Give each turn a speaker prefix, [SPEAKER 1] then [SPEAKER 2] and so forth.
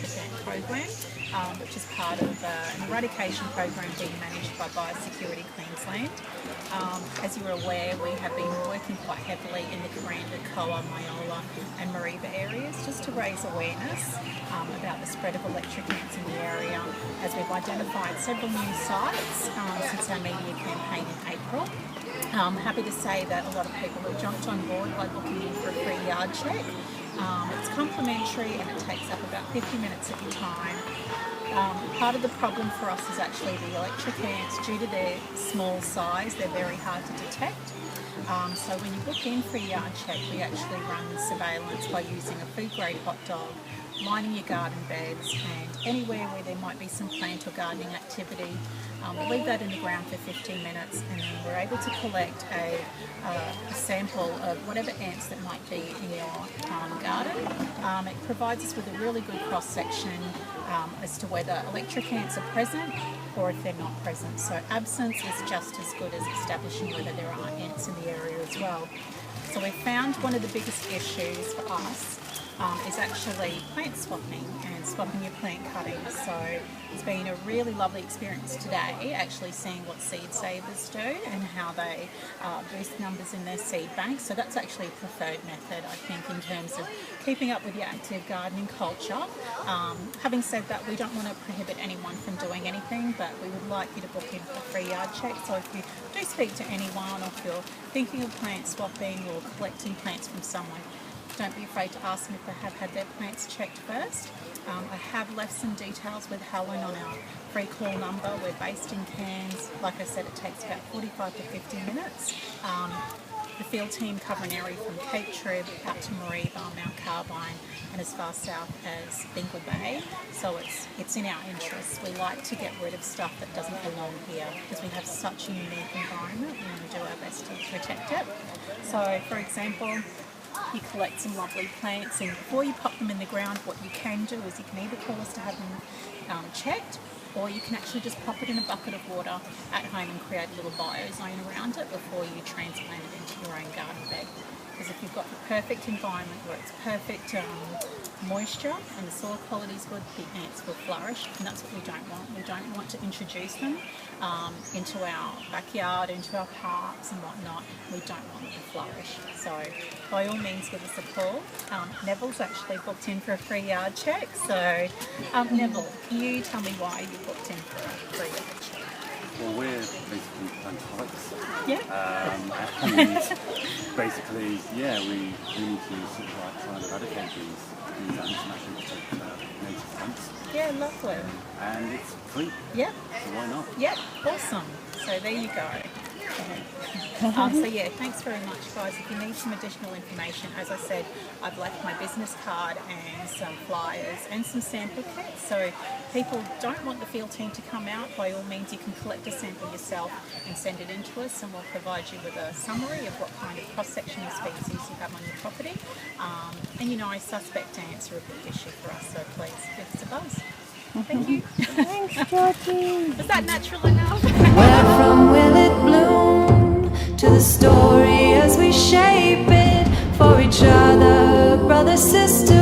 [SPEAKER 1] electric ant program, which is part of an eradication program being managed by Biosecurity Queensland. As you're aware, we have been working quite heavily in the kuranda-sprouts, ayla and Mariba areas just to raise awareness about the spread of electric ants in the area, as we've identified several new sites since our media campaign in April. I'm happy to say that a lot of people have jumped on board by booking in for a free yard check. It's complimentary and it takes up about 50 minutes of your time. Part of the problem for us is actually the electric ants. Due to their small size, they're very hard to detect. So when you book in for a yard check, we actually run surveillance by using a food-grade hot dog, lining your garden beds, and anywhere where there might be some plant or gardening activity, we'll leave that in the ground for 15 minutes, and then we're able to collect a sample of whatever ants that might be in your garden. It provides us with a really good cross-section as to whether electric ants are present or if they're not present. So absence is just as good as establishing whether there are ants in the area as well. So we found one of the biggest issues for us is actually plant swapping and swapping your plant cuttings. So it's been a really lovely experience today, actually seeing what seedsavers do and how they boost numbers in their seed bank. So that's actually a preferred method, I think, in terms of keeping up with your active gardening culture. Having said that, we don't want to prohibit anyone from doing anything, but we would like you to book in for a free yard check. So if you do speak to anyone, or if you're thinking of plant swapping or collecting plants from someone, don't be afraid to ask them if they have had their plants checked first. I have left some details with Helen on our free call number. We're based in Cairns. Like I said, it takes about 45 to 50 minutes. The field team cover an area from Cape Trib out to Mariba, Mount Carbine, and as far south as Bingle Bay. So it's in our interests. We like to get rid of stuff that doesn't belong here because we have such a unique environment and we do our best to protect it. So, for example, you collect some lovely plants, and before you pop them in the ground, what you can do is you can either call us to have them checked, or you can actually just pop it in a bucket of water at home and create a little biozone around it before you transplant it into your own garden bed. Because if you've got the perfect environment where it's perfect moisture and the soil quality is good, the ants will flourish, and that's what we don't want. We don't want to introduce them into our backyard, into our parks and whatnot. We don't want them to flourish. So by all means, give us a call. Neville's actually booked in for a free yard check. So Neville, you tell me why you booked in for a free yard check.
[SPEAKER 2] Well, we're basically plantaholics.
[SPEAKER 1] Yeah.
[SPEAKER 2] And basically, yeah, we need to sort of like try and eradicate these ants and actually protect native plants.
[SPEAKER 1] Yeah, lovely.
[SPEAKER 2] And it's free.
[SPEAKER 1] Yeah.
[SPEAKER 2] So why not?
[SPEAKER 1] Yep, awesome. So there you go. So yeah, thanks very much, guys. If you need some additional information, as I said, I've left my business card and some flyers and some sample kits. So if people don't want the field team to come out, by all means you can collect a sample yourself and send it in to us, and we'll provide you with a summary of what kind of cross-section of species you have on your property. And you know, I suspect ants are a big issue for us, so please give us a buzz. Thank you.
[SPEAKER 3] Thanks, Georgie.
[SPEAKER 1] Was that natural enough?
[SPEAKER 3] Where from will it bloom? To the story as we shape it for each other, brother, sister.